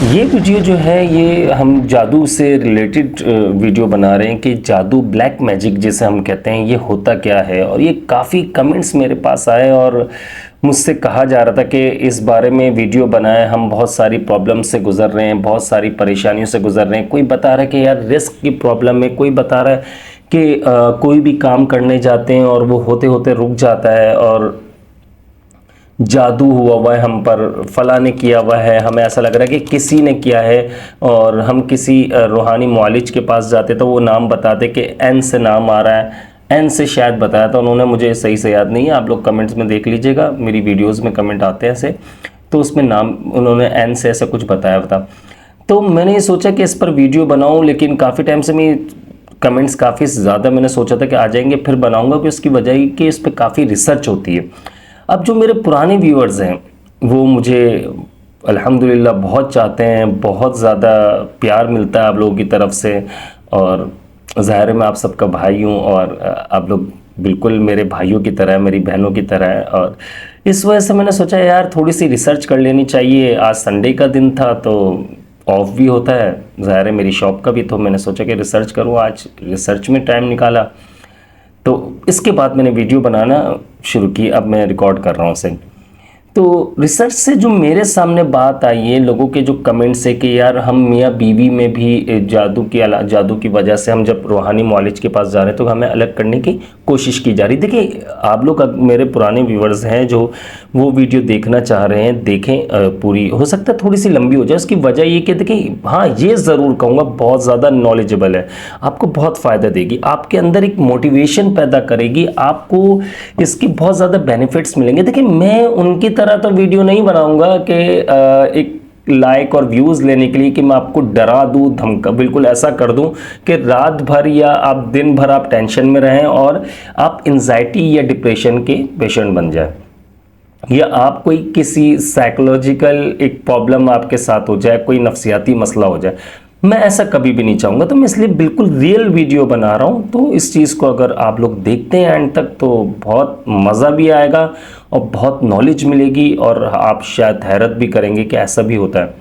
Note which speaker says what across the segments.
Speaker 1: ये वीडियो जो है ये हम जादू से रिलेटेड वीडियो बना रहे हैं कि जादू ब्लैक मैजिक जिसे हम कहते हैं ये होता क्या है। और ये काफ़ी कमेंट्स मेरे पास आए और मुझसे कहा जा रहा था कि इस बारे में वीडियो बनाएं, हम बहुत सारी प्रॉब्लम से गुजर रहे हैं, बहुत सारी परेशानियों से गुजर रहे हैं। कोई बता रहा है कि यार रिस्क की प्रॉब्लम है, कोई बता रहा है कि कोई भी काम करने जाते हैं और वो होते होते रुक जाता है और जादू हुआ है हम पर, फला ने किया हुआ है, हमें ऐसा लग रहा है कि किसी ने किया है। और हम किसी रूहानी मुआलिज के पास जाते तो वो नाम बताते कि एन से नाम आ रहा है, एन से शायद बताया था उन्होंने, मुझे सही से याद नहीं है, आप लोग कमेंट्स में देख लीजिएगा, मेरी वीडियोस में कमेंट आते हैं ऐसे, तो उसमें नाम उन्होंने एन से ऐसा कुछ बताया था। तो मैंने ये सोचा कि इस पर वीडियो बनाऊँ, लेकिन काफ़ी टाइम से मैं कमेंट्स काफ़ी ज़्यादा मैंने सोचा था कि आ जाएंगे, फिर बनाऊँगा कि उसकी वजह ही कि इस पर काफ़ी रिसर्च होती है। अब जो मेरे पुराने व्यूअर्स हैं वो मुझे अल्हम्दुलिल्लाह बहुत चाहते हैं, बहुत ज़्यादा प्यार मिलता है आप लोगों की तरफ से, और ज़ाहिर है मैं आप सबका भाई हूँ और आप लोग बिल्कुल मेरे भाइयों की तरह, मेरी बहनों की तरह है। और इस वजह से मैंने सोचा यार थोड़ी सी रिसर्च कर लेनी चाहिए। आज संडे का दिन था तो ऑफ भी होता है, ज़ाहिर है मेरी शॉप का भी, तो मैंने सोचा कि रिसर्च करूँ, आज रिसर्च में टाइम निकाला। तो इसके बाद मैंने वीडियो बनाना शुरू की, अब मैं रिकॉर्ड कर रहा हूँ उसे। तो रिसर्च से जो मेरे सामने बात आई है, लोगों के जो कमेंट्स है कि यार हम मियाँ बीवी में भी जादू की वजह से हम जब रूहानी मुआलिज के पास जा रहे हैं तो हमें अलग करने की कोशिश की जा रही। देखिए आप लोग मेरे पुराने व्यूवर्स हैं जो वो वीडियो देखना चाह रहे हैं, देखें पूरी, हो सकता है थोड़ी सी लंबी हो जाए। उसकी वजह ये कि देखिए हाँ ये ज़रूर कहूँगा बहुत ज़्यादा नॉलेजेबल है, आपको बहुत फ़ायदा देगी, आपके अंदर एक मोटिवेशन पैदा करेगी, आपको इसके बहुत ज़्यादा बेनिफिट्स मिलेंगे। देखिए मैं उनकी तरह तो वीडियो नहीं बनाऊंगा कि एक लाइक और व्यूज़ लेने के लिए कि मैं आपको डरा दूँ, धमका, बिल्कुल ऐसा कर दूं कि रात भर या आप दिन भर आप टेंशन में रहें और आप एंजाइटी या डिप्रेशन के पेशेंट बन जाए, या आप कोई किसी साइकोलॉजिकल एक प्रॉब्लम आपके साथ हो जाए, कोई नफ्सियाती मसला हो जाए। मैं ऐसा कभी भी नहीं चाहूँगा, तो मैं इसलिए बिल्कुल रियल वीडियो बना रहा हूँ। तो इस चीज़ को अगर आप लोग देखते हैं एंड तक तो बहुत मज़ा भी आएगा और बहुत नॉलेज मिलेगी और आप शायद हैरत भी करेंगे कि ऐसा भी होता है।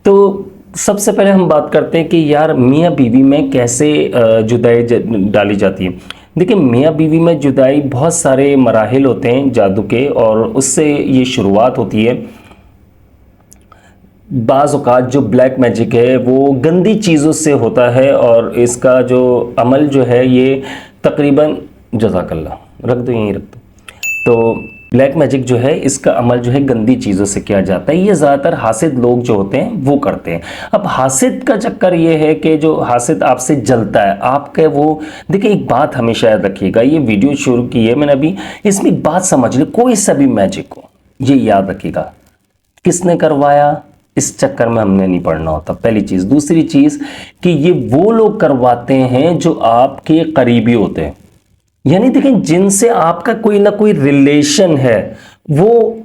Speaker 1: तो सबसे पहले हम बात करते हैं कि यार मियाँ बीवी में कैसे जुदाई डाली जाती है। देखिए मियाँ बीवी में जुदाई बहुत सारे मराहिल होते हैं जादू के, और उससे ये शुरुआत होती है। बाज़ औक़ात जो ब्लैक मैजिक है वो गंदी चीज़ों से होता है और इसका जो अमल जो है ये तकरीबन, जज़ाकल्लाह रख दो, यहीं रख दो। तो ब्लैक मैजिक जो है इसका अमल जो है गंदी चीज़ों से किया जाता है। ये ज़्यादातर हासिद लोग जो होते हैं वो करते हैं। अब हासिद का चक्कर ये है कि जो हासिद आपसे जलता है, आपके वो, देखिए एक बात हमेशा याद रखिएगा, ये वीडियो शुरू की है मैंने अभी, इसमें एक बात समझ ली, कोई सा भी मैजिक को ये याद रखिएगा किसने करवाया, इस चक्कर में हमने नहीं पड़ना होता, पहली चीज़। दूसरी चीज़ कि ये वो लोग करवाते हैं जो आपके करीबी होते हैं, यानी देखें जिनसे आपका कोई ना कोई रिलेशन है, वो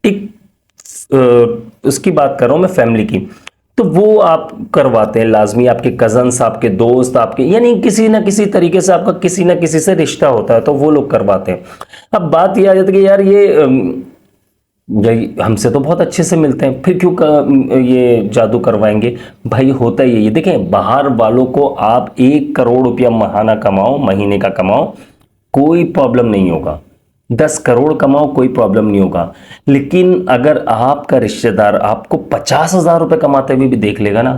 Speaker 1: एक उसकी बात कर रहा हूं मैं, फैमिली की, तो वो आप करवाते हैं लाजमी, आपके कजन्स, आपके दोस्त, आपके यानी किसी ना किसी तरीके से आपका किसी ना किसी से रिश्ता होता है, तो वो लोग करवाते हैं। अब बात यह आ जाती है कि यार ये हमसे तो बहुत अच्छे से मिलते हैं, फिर क्यों ये जादू करवाएंगे। भाई होता ही है ये, देखें बाहर वालों को आप 1 करोड़ रुपया महाना कमाओ, महीने का कमाओ, कोई प्रॉब्लम नहीं होगा, 10 करोड़ कमाओ कोई प्रॉब्लम नहीं होगा। लेकिन अगर आपका रिश्तेदार आपको 50,000 रुपये कमाते हुए भी देख लेगा ना,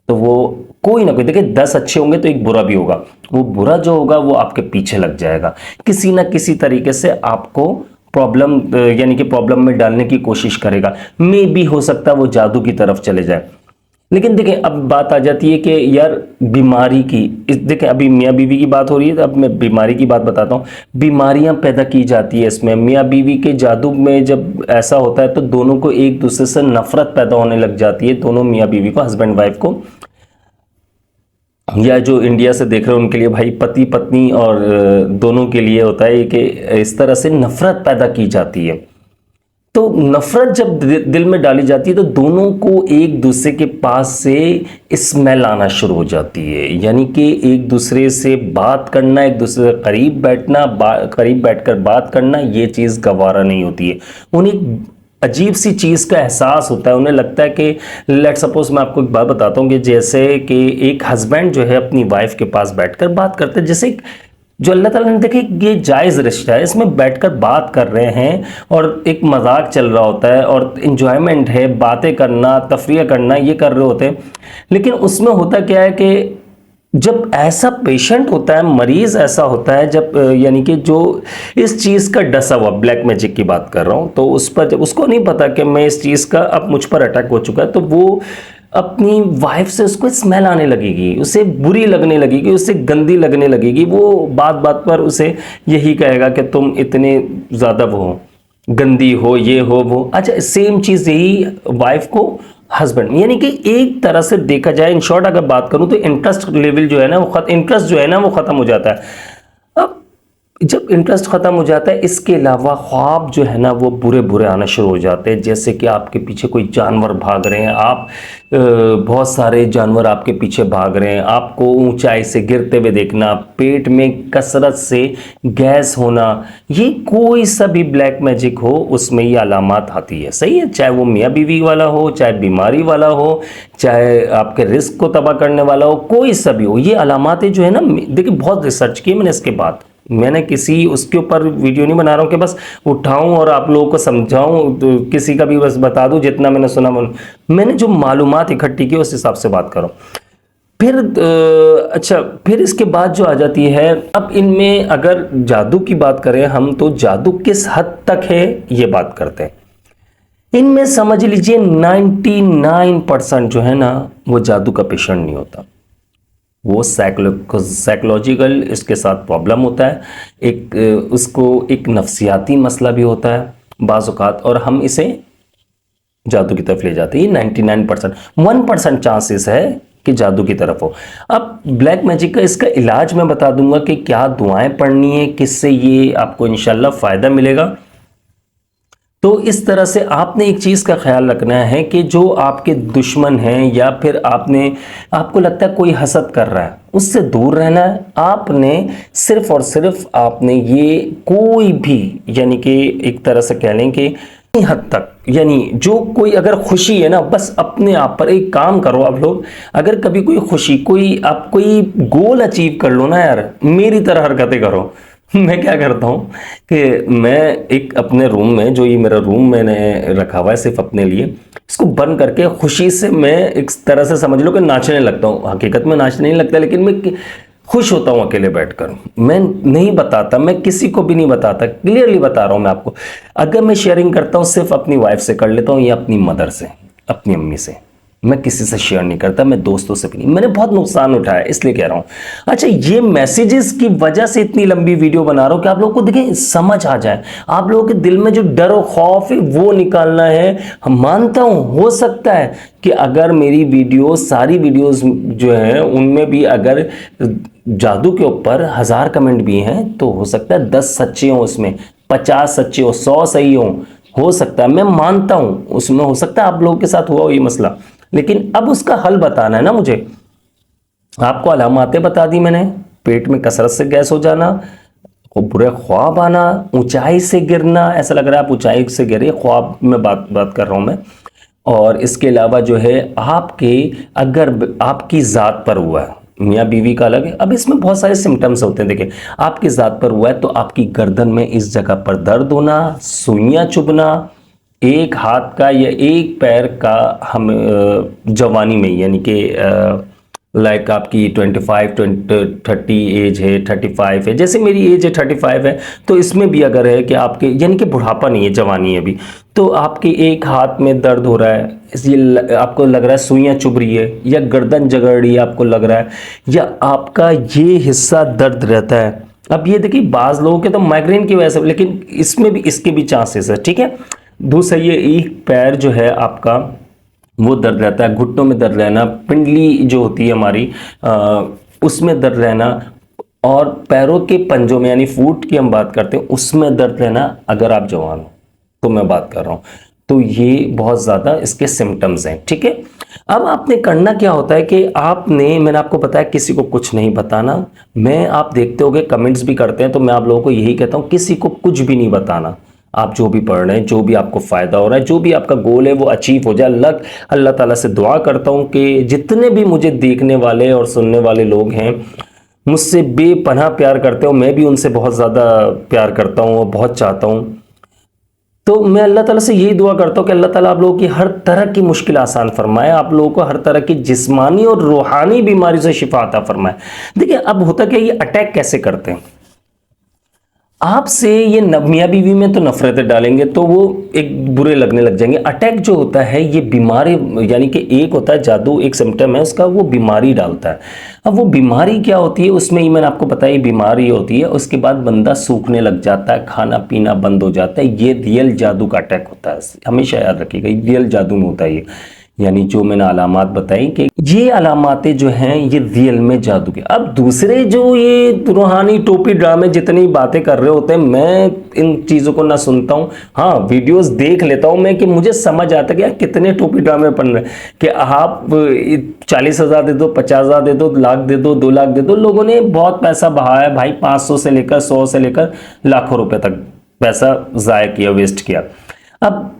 Speaker 1: तो वो कोई ना कोई, देखिए 10 अच्छे होंगे तो एक बुरा भी होगा, वो बुरा जो होगा वो आपके पीछे लग जाएगा, किसी ना किसी तरीके से आपको प्रॉब्लम, यानी कि प्रॉब्लम में डालने की कोशिश करेगा। मे भी हो सकता है वो जादू की तरफ चले जाए। लेकिन देखें अब बात आ जाती है कि यार बीमारी की, देखें अभी मियाँ बीवी की बात हो रही है, तो अब मैं बीमारी की बात बताता हूँ। बीमारियां पैदा की जाती है इसमें, मियाँ बीवी के जादू में जब ऐसा होता है तो दोनों को एक दूसरे से नफरत पैदा होने लग जाती है, दोनों मियाँ बीवी को, हस्बैंड वाइफ को, या जो इंडिया से देख रहे हैं उनके लिए भाई पति पत्नी, और दोनों के लिए होता है कि इस तरह से नफरत पैदा की जाती है। तो नफरत जब दिल में डाली जाती है तो दोनों को एक दूसरे के पास से स्मेल आना शुरू हो जाती है, यानी कि एक दूसरे से बात करना, एक दूसरे से करीब बैठना, करीब बैठकर बात करना, ये चीज़ गवारा नहीं होती है। उन्हें अजीब सी चीज़ का एहसास होता है। उन्हें लगता है कि लेट सपोज मैं आपको एक बात बताता हूँ कि जैसे कि एक हस्बैंड जो है अपनी वाइफ के पास बैठकर बात करते हैं, जैसे जो अल्लाह ताला ने देखे ये जायज़ रिश्ता है, इसमें बैठकर बात कर रहे हैं और एक मजाक चल रहा होता है और इन्जॉयमेंट है, बातें करना, तफरीह करना, ये कर रहे होते हैं। लेकिन उसमें होता क्या है कि जब ऐसा पेशेंट होता है, मरीज ऐसा होता है, जब यानी कि जो इस चीज़ का डसा हुआ, ब्लैक मैजिक की बात कर रहा हूँ, तो उस पर जब उसको नहीं पता कि मैं इस चीज़ का अब मुझ पर अटैक हो चुका है, तो वो अपनी वाइफ से उसको स्मेल आने लगेगी, उसे बुरी लगने लगेगी, उसे गंदी लगने लगेगी। वो बात बात पर उसे यही कहेगा कि तुम इतने ज़्यादा वो हो, गंदी हो, ये हो वो। अच्छा, सेम चीज़ यही वाइफ को हस्बैंड, यानी कि एक तरह से देखा जाए, इन शॉर्ट अगर बात करूं तो इंटरेस्ट लेवल जो है ना वो इंटरेस्ट जो है ना वो खत्म हो जाता है। अब जब इंटरेस्ट खत्म हो जाता है, इसके अलावा ख्वाब जो है ना वो बुरे बुरे आना शुरू हो जाते हैं। जैसे कि आपके पीछे कोई जानवर भाग रहे हैं, आप बहुत सारे जानवर आपके पीछे भाग रहे हैं, आपको ऊंचाई से गिरते हुए देखना, पेट में कसरत से गैस होना, ये कोई सा भी ब्लैक मैजिक हो उसमें ये अलामात आती है। सही है, चाहे वो मियाँ बीवी वाला हो, चाहे बीमारी वाला हो, चाहे आपके रिस्क को तबाह करने वाला हो, कोई सा भी हो, ये अलामातें जो है ना, देखिए बहुत रिसर्च की मैंने इसके बाद, मैंने किसी उसके ऊपर वीडियो नहीं बना रहा हूँ कि बस उठाऊं और आप लोगों को समझाऊं, तो किसी का भी बस बता दूं जितना मैंने सुना। मैंने जो मालूमात इकट्ठी की उस हिसाब से बात करूं। फिर अच्छा, फिर इसके बाद जो आ जाती है, अब इनमें अगर जादू की बात करें हम, तो जादू किस हद तक है ये बात करते हैं। इनमें समझ लीजिए 99% जो है ना वो जादू का पेशेंट नहीं होता, वो साइकोलॉजिकल इसके साथ प्रॉब्लम होता है, एक उसको एक नफ्सियाती मसला भी होता है बाज़ औक़ात, और हम इसे जादू की तरफ ले जाते हैं। 99%, 1% चांसेस है कि जादू की तरफ हो। अब ब्लैक मैजिक का इसका इलाज मैं बता दूंगा कि क्या दुआएं पढ़नी है, किससे ये आपको इंशाल्लाह फ़ायदा मिलेगा। तो इस तरह से आपने एक चीज़ का ख्याल रखना है कि जो आपके दुश्मन हैं या फिर आपको लगता है कोई हसद कर रहा है, उससे दूर रहना है। आपने सिर्फ और सिर्फ आपने ये कोई भी, यानी कि एक तरह से कह लें कि हद तक, यानी जो कोई अगर खुशी है ना, बस अपने आप पर एक काम करो आप लोग। अगर कभी कोई खुशी, आप कोई गोल अचीव कर लो ना यार, मेरी तरह हरकतें करो। मैं क्या करता हूँ कि मैं एक अपने रूम में, जो ये मेरा रूम मैंने रखा हुआ है सिर्फ अपने लिए, इसको बंद करके खुशी से मैं एक तरह से समझ लो कि नाचने लगता हूँ। हकीकत में नाचने नहीं लगता, लेकिन मैं खुश होता हूँ अकेले बैठकर। मैं नहीं बताता, मैं किसी को भी नहीं बताता, क्लियरली बता रहा हूँ मैं आपको। अगर मैं शेयरिंग करता हूँ सिर्फ अपनी वाइफ से कर लेता हूँ या अपनी मदर से, अपनी अम्मी से, मैं किसी से शेयर नहीं करता, मैं दोस्तों से भी नहीं। मैंने बहुत नुकसान उठाया, इसलिए कह रहा हूं। अच्छा, ये मैसेजेस की वजह से इतनी लंबी वीडियो बना रहा हूं कि आप लोगों को देखें, समझ आ जाए, आप लोगों के दिल में जो डर और खौफ है वो निकालना है। हम मानता हूं, हो सकता है कि अगर मेरी वीडियो, सारी वीडियोस जो है उनमें भी अगर जादू के ऊपर 1000 कमेंट भी हैं, तो हो सकता है 10 सच्चे हों, उसमें 50 सच्चे हो, 100 सही हो सकता है। मैं मानता हूं उसमें हो सकता है आप लोगों के साथ हुआ हो ये मसला, लेकिन अब उसका हल बताना है ना मुझे। आपको अलामातें बता दी मैंने, पेट में कसरत से गैस हो जाना, बुरे ख्वाब आना, ऊंचाई से गिरना, ऐसा लग रहा है आप ऊंचाई से गिरे, ख्वाब में बात कर रहा हूं मैं। और इसके अलावा जो है अगर आपकी ज़ात पर हुआ है, मियाँ बीवी का अलग है, अब इसमें बहुत सारे सिम्टम्स होते हैं। देखिए, आपकी ज़ात पर हुआ है तो आपकी गर्दन में इस जगह पर दर्द होना, सुइयां चुभना, एक हाथ का या एक पैर का, हम जवानी में, यानी कि लाइक आपकी 25-30 एज है, 35 है, जैसे मेरी एज है 35 है, तो इसमें भी अगर है कि आपके, यानी कि बुढ़ापा नहीं है, जवानी है अभी, तो आपके एक हाथ में दर्द हो रहा है, इसलिए आपको लग रहा है सुइयां चुभ रही है, या गर्दन जगड़ रही है आपको लग रहा है, या आपका ये हिस्सा दर्द रहता है। अब ये देखिए, बाज़ लोगों के तो माइग्रेन की वजह से, लेकिन इसमें भी इसके भी चांसेस है, ठीक है। दूसरा, ये एक पैर जो है आपका वो दर्द रहता है, घुटनों में दर्द रहना, पिंडली जो होती है हमारी उसमें दर्द रहना, और पैरों के पंजों में, यानी फुट की हम बात करते हैं, उसमें दर्द रहना। अगर आप जवान हो तो मैं बात कर रहा हूँ, तो ये बहुत ज़्यादा इसके सिम्टम्स हैं, ठीक है। अब आपने करना क्या होता है कि मैंने आपको बताया किसी को कुछ नहीं बताना। आप देखते होगे कमेंट्स भी करते हैं, तो मैं आप लोगों को यही कहता हूँ, किसी को कुछ भी नहीं बताना। आप जो भी पढ़ रहे हैं, जो भी आपको फ़ायदा हो रहा है, जो भी आपका गोल है वो अचीव हो जाए। अल्लाह ताला से दुआ करता हूँ कि जितने भी मुझे देखने वाले और सुनने वाले लोग हैं, मुझसे बेपनाह प्यार करते हो, मैं भी उनसे बहुत ज़्यादा प्यार करता हूँ और बहुत चाहता हूँ। तो मैं अल्लाह ताला से यही दुआ करता हूँ कि अल्लाह ताला आप लोगों की हर तरह की मुश्किल आसान फरमाए, आप लोगों को हर तरह की जिस्मानी और रूहानी बीमारी से शिफा अता फरमाए। देखिए अब होता क्या, ये अटैक कैसे करते हैं आपसे, ये मियाँ बीवी में तो नफरतें डालेंगे तो वो एक बुरे लगने लग जाएंगे। अटैक जो होता है ये बीमारी, यानी कि एक होता है जादू, एक सिम्टम है उसका, वो बीमारी डालता है। अब वो बीमारी क्या होती है उसमें ही मैंने आपको बताया, बीमारी होती है उसके बाद बंदा सूखने लग जाता है, खाना पीना बंद हो जाता है। ये रियल जादू का अटैक होता है, हमेशा याद रखिएगा, रियल जादू में होता है ये। यानी जो मैंने अलामात बताई कि ये अलामातें जो हैं ये रियल में जादू के। अब दूसरे जो ये रूहानी टोपी ड्रामे जितनी बातें कर रहे होते हैं, मैं इन चीज़ों को ना सुनता हूँ। हाँ, वीडियोस देख लेता हूँ मैं कि मुझे समझ आता है कि यार कितने टोपी ड्रामे बन रहे हैं कि आप 40,000 दे दो, 50,000 दे दो, लाख दे दो, 2 लाख दे दो। लोगों ने बहुत पैसा बहाया भाई, 500 से लेकर 100 से लेकर लाखों रुपए तक पैसा ज़ाया किया, वेस्ट किया। अब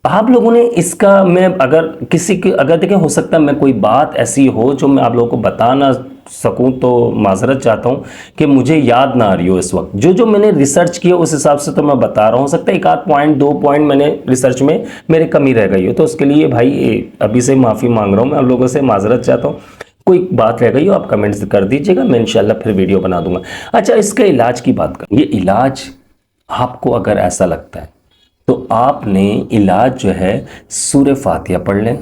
Speaker 1: आप लोगों ने इसका, मैं अगर किसी की अगर देखें, हो सकता है मैं कोई बात ऐसी हो जो मैं आप लोगों को बता ना सकूं, तो माजरत चाहता हूं कि मुझे याद ना आ रही हो इस वक्त। जो जो मैंने रिसर्च किया उस हिसाब से तो मैं बता रहा हूं। हो सकता है एक आध पॉइंट, 2 पॉइंट मैंने रिसर्च में मेरे कमी रह गई हो, तो उसके लिए भाई अभी से माफ़ी मांग रहा हूं, मैं आप लोगों से माजरत चाहता हूँ। कोई बात रह गई हो आप कमेंट्स कर दीजिएगा, मैं इंशाल्लाह फिर वीडियो बना दूंगा। अच्छा, इसके इलाज की बात करें। ये इलाज आपको अगर ऐसा लगता है तो आपने इलाज जो है सूरह फातिहा पढ़ लें,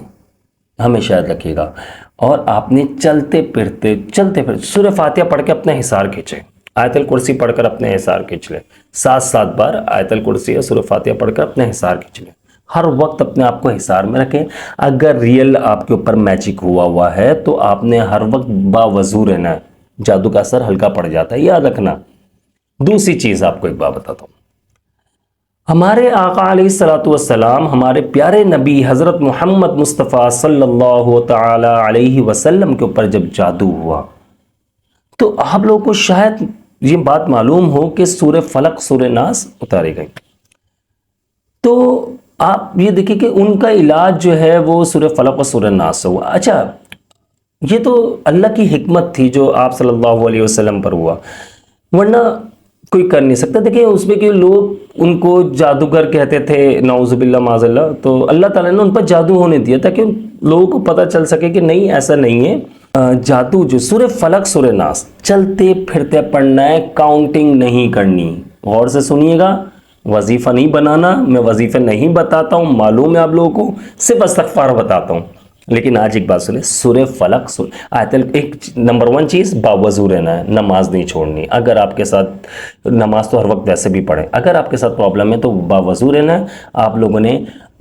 Speaker 1: हमेशा याद रखिएगा। और आपने चलते फिरते सूरह फातिहा पढ़ के अपना हिसार खींचे, आयतल कुर्सी पढ़कर अपने हिसार खींच लें। 7 बार आयतल कुर्सी या सूरह फातिहा पढ़कर अपने हिसार खींच लें। हर वक्त अपने आप को हिसार में रखें। अगर रियल आपके ऊपर मैजिक हुआ है तो आपने हर वक्त बावजू रहना है, जादू का असर हल्का पड़ जाता है, याद रखना। दूसरी चीज आपको एक बात बताता हूं, हमारे आका अलैहिस्सलातु वस्सलाम, हमारे प्यारे नबी हज़रत मोहम्मद मुस्तफ़ा सल्लल्लाहु ताला अलैहि वसल्लम के ऊपर जब जादू हुआ तो आप लोगों को शायद ये बात मालूम हो कि सूरह फलक सूरह नास उतारी गई। तो आप ये देखिए कि उनका इलाज जो है वो सूरह फलक और सूरह नास से हुआ। अच्छा, ये तो अल्लाह की हिकमत थी जो आप सल्लल्लाहु अलैहि वसल्लम पर हुआ, वरना कोई कर नहीं सकता। देखिए उसमें कि लोग उनको जादूगर कहते थे, नाउजुबिल्ला माज़ल्ला, तो अल्लाह ताला ने उन पर जादू होने दिया ताकि लोगों को पता चल सके कि नहीं, ऐसा नहीं है। जादू जो सूरह फलक सूरह नास चलते फिरते पढ़ना है, काउंटिंग नहीं करनी। गौर से सुनिएगा, वजीफ़ा नहीं बनाना, मैं वजीफ़े नहीं बताता हूँ, मालूम है आप लोगों को, सिर्फ इस्तग़फ़ार बताता हूँ। लेकिन आज एक बात सुने, सूरह फलक आयतल, एक नंबर 1 चीज़ बावजू रहना है, नमाज नहीं छोड़नी। अगर आपके साथ नमाज तो हर वक्त वैसे भी पढ़े, अगर आपके साथ प्रॉब्लम है तो बावजू रहना है। आप लोगों ने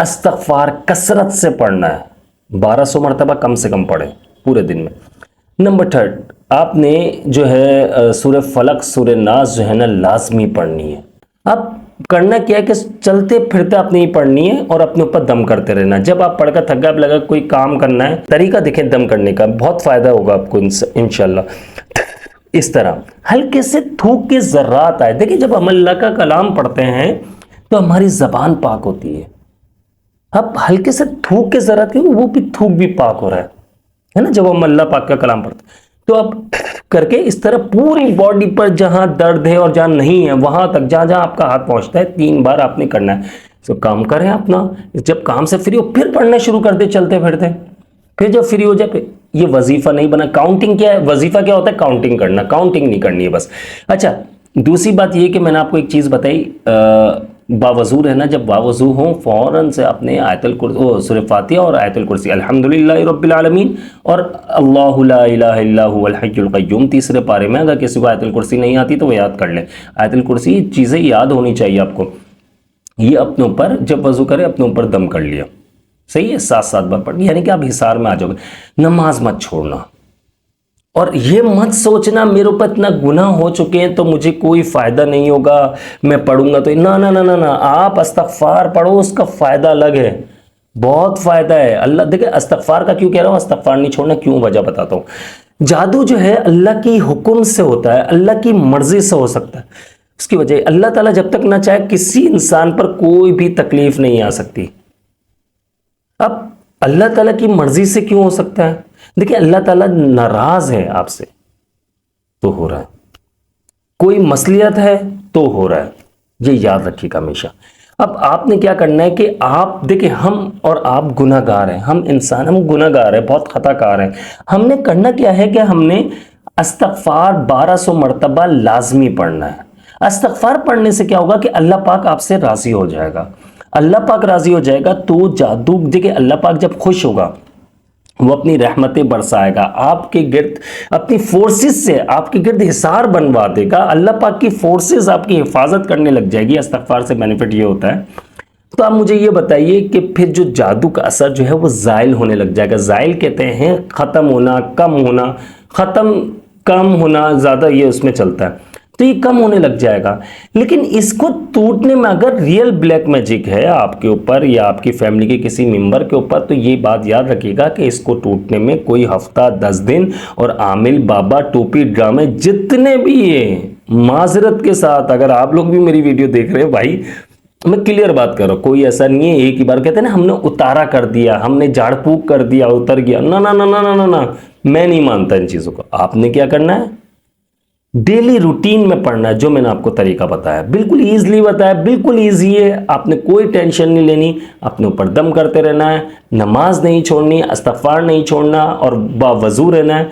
Speaker 1: इस्तग़फ़ार कसरत से पढ़ना है, 1200 मरतबा कम से कम पढ़े पूरे दिन में। नंबर 3, आपने जो है सूरह फलक सूरह नास जो है ना लाजमी पढ़नी है। अब करना क्या है कि चलते फिरते आपने ही पढ़नी है और अपने ऊपर दम करते रहना। जब आप पढ़कर थक गए, लगा कोई काम करना है, तरीका देखें दम करने का, बहुत फायदा होगा आपको इंशाल्लाह। इस तरह हल्के से थूक के ज़र्रात आए। देखिए जब हम अल्लाह का कलाम पढ़ते हैं तो हमारी ज़बान पाक होती है। अब हल्के से थूक के ज़र्रात, क्योंकि वो भी थूक भी पाक हो रहा है ना, जब हम अल्लाह पाक का कलाम पढ़ते हैं। तो आप करके इस तरह पूरी बॉडी पर जहां दर्द है और जहां नहीं है वहां तक, जहां जहां आपका हाथ पहुंचता है, 3 बार आपने करना है। तो काम करें अपना, जब काम से फ्री हो फिर पढ़ना शुरू कर दे चलते फिरते, फिर जब फ्री हो जाए। ये वजीफा नहीं बना। काउंटिंग क्या है, वजीफा क्या होता है, काउंटिंग करना, काउंटिंग नहीं करनी है बस। अच्छा, दूसरी बात ये कि मैंने आपको एक चीज़ बताई, बावजू रहना। जब बावजू हो फ़ौरन से अपने आयतल कुर्सी, सूरह फातिहा और आयतल कुर्सी, अल्हम्दुलिल्लाहि रब्बिल आलमीन और अल्लाहु ला इलाहा इल्ला हुवल हय्युल क़य्यूम, तीसरे पारे में अगर किसी को आयतल कुर्सी नहीं आती तो वो याद कर ले। आयतल कुर्सी चीज़ें याद होनी चाहिए आपको। ये अपने ऊपर जब वजू करे अपने ऊपर दम कर लिया, सही है, 7 बार पढ़, यानी कि आप हिसार में आ जाओगे। नमाज मत छोड़ना, और ये मत सोचना मेरे ऊपर इतना गुनाह हो चुके हैं तो मुझे कोई फ़ायदा नहीं होगा, मैं पढ़ूंगा तो, ना ना ना ना ना, आप इस्तग़फ़ार पढ़ो, उसका फ़ायदा अलग है, बहुत फ़ायदा है। अल्लाह, देखिए इस्तग़फ़ार का क्यों कह रहा हूँ, इस्तग़फ़ार नहीं छोड़ना, क्यों वजह बताता हूँ। जादू जो है अल्लाह की हुक्म से होता है, अल्लाह की मर्ज़ी से हो सकता है। इसकी वजह अल्लाह ताला जब तक ना चाहे किसी इंसान पर कोई भी तकलीफ नहीं आ सकती। अब अल्लाह ताला की मर्जी से क्यों हो सकता है? देखिए, अल्लाह ताला नाराज है आपसे तो हो रहा है, कोई मसलियत है तो हो रहा है, ये याद रखिएगा हमेशा। अब आपने क्या करना है कि आप देखिए, हम और आप गुनाहगार हैं, हम इंसान, हम गुनाहगार हैं, बहुत खताकार हैं। हमने करना क्या है कि हमने अस्तगफार 1200 मरतबा लाजमी पढ़ना है। अस्तगफार पढ़ने से क्या होगा कि अल्लाह पाक आपसे राजी हो जाएगा। अल्लाह पाक राजी हो जाएगा तो जादू, देखिए अल्लाह पाक जब खुश होगा वो अपनी रहमतें बरसाएगा, आपके गिर्द अपनी फोर्सेस से आपके गिर्द हिसार बनवा देगा। अल्लाह पाक की फोर्सेस आपकी हिफाजत करने लग जाएगी। इस्तिग़फ़ार से बेनिफिट ये होता है। तो आप मुझे ये बताइए कि फिर जो जादू का असर जो है वो ज़ाइल होने लग जाएगा। ज़ाइल कहते हैं ख़त्म होना, कम होना, ख़त्म कम होना, ज़्यादा ये उसमें चलता है, तो ये कम होने लग जाएगा। लेकिन इसको टूटने में अगर रियल ब्लैक मैजिक है आपके ऊपर या आपकी फैमिली के किसी मेंबर के ऊपर, तो ये बात याद रखिएगा कि इसको टूटने में कोई हफ्ता 10 दिन और आमिल बाबा टोपी ड्रामे जितने भी ये, माजरत के साथ अगर आप लोग भी मेरी वीडियो देख रहे हो भाई, मैं क्लियर बात कर रहा हूँ, कोई ऐसा नहीं है एक ही बार कहते हैं ना हमने उतारा कर दिया, हमने झाड़ फूक कर दिया, उतर गया, ना ना ना ना ना ना ना, मैं नहीं मानता इन चीज़ों को। आपने क्या करना है, डेली रूटीन में पढ़ना है, जो मैंने आपको तरीका बताया, बिल्कुल ईजिली बताया, बिल्कुल ईजी है। आपने कोई टेंशन नहीं लेनी, अपने ऊपर दम करते रहना है, नमाज नहीं छोड़नी, इस्तिग़फ़ार नहीं छोड़ना और बावजू रहना है।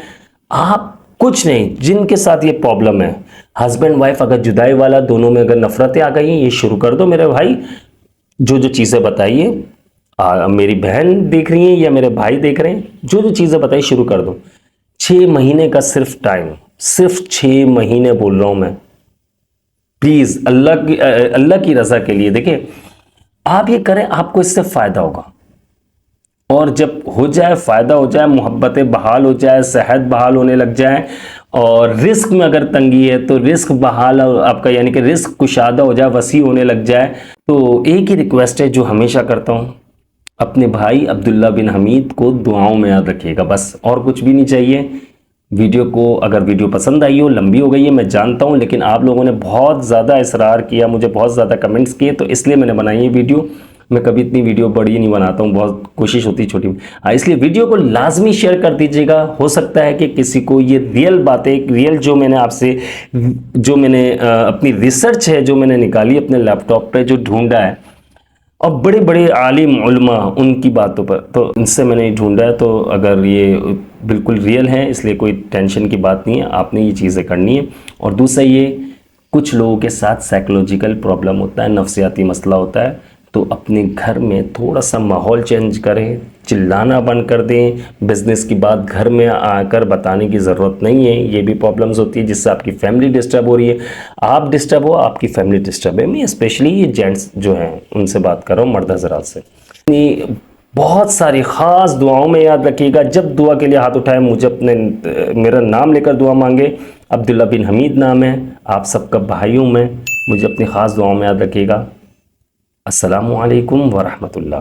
Speaker 1: आप कुछ नहीं, जिनके साथ ये प्रॉब्लम है, हस्बैंड वाइफ अगर जुदाई वाला, दोनों में अगर नफरतें आ गई, ये शुरू कर दो मेरे भाई। जो जो चीज़ें बताइए, मेरी बहन देख रही हैं या मेरे भाई देख रहे हैं, जो जो चीज़ें बताई शुरू कर दो। 6 महीने का सिर्फ टाइम, सिर्फ 6 महीने बोल रहा हूं मैं, प्लीज अल्लाह की रजा के लिए। देखिए आप ये करें, आपको इससे फायदा होगा। और जब हो जाए, फायदा हो जाए, मोहब्बतें बहाल हो जाए, सेहत बहाल होने लग जाए, और रिस्क में अगर तंगी है तो रिस्क बहाल आपका, यानी कि रिस्क कुशादा हो जाए, वसी होने लग जाए, तो एक ही रिक्वेस्ट है जो हमेशा करता हूं, अपने भाई अब्दुल्ला बिन हमीद को दुआओं में याद रखिएगा, बस और कुछ भी नहीं चाहिए। वीडियो को, अगर वीडियो पसंद आई हो, लंबी हो गई है मैं जानता हूं, लेकिन आप लोगों ने बहुत ज़्यादा इसरार किया, मुझे बहुत ज़्यादा कमेंट्स किए, तो इसलिए मैंने बनाई ये वीडियो। मैं कभी इतनी वीडियो बड़ी नहीं बनाता हूं, बहुत कोशिश होती है छोटी। इसलिए वीडियो को लाजमी शेयर कर दीजिएगा। हो सकता है कि किसी को ये रियल बातें, रियल जो मैंने आपसे, जो मैंने अपनी रिसर्च है जो मैंने निकाली अपने लैपटॉप पर, जो ढूंढा है, और बड़े बड़े आलिम उलमा उनकी बातों पर, तो इनसे मैंने ढूंढा है। तो अगर ये बिल्कुल रियल है, इसलिए कोई टेंशन की बात नहीं है, आपने ये चीज़ें करनी है। और दूसरा ये, कुछ लोगों के साथ साइकोलॉजिकल प्रॉब्लम होता है, नफ्सियाती मसला होता है, तो अपने घर में थोड़ा सा माहौल चेंज करें, चिल्लाना बंद कर दें। बिजनेस की बात घर में आकर बताने की ज़रूरत नहीं है, ये भी प्रॉब्लम्स होती है जिससे आपकी फैमिली डिस्टर्ब हो रही है, आप डिस्टर्ब हो, आपकी फैमिली डिस्टर्ब है। मैं स्पेशली ये जेंट्स जो हैं उनसे बात कर रहा हूँ, मर्द हज़रात से। बहुत सारी ख़ास दुआओं में याद रखिएगा, जब दुआ के लिए हाथ उठाए मुझे अपने, मेरा नाम लेकर दुआ मांगे, अब्दुल्ला बिन हमीद नाम है, आप सबका भाई हूँ मैं, मुझे अपनी ख़ास दुआओं में याद रखिएगा। अस्सलामु अलैकुम वरहमतुल्लाह।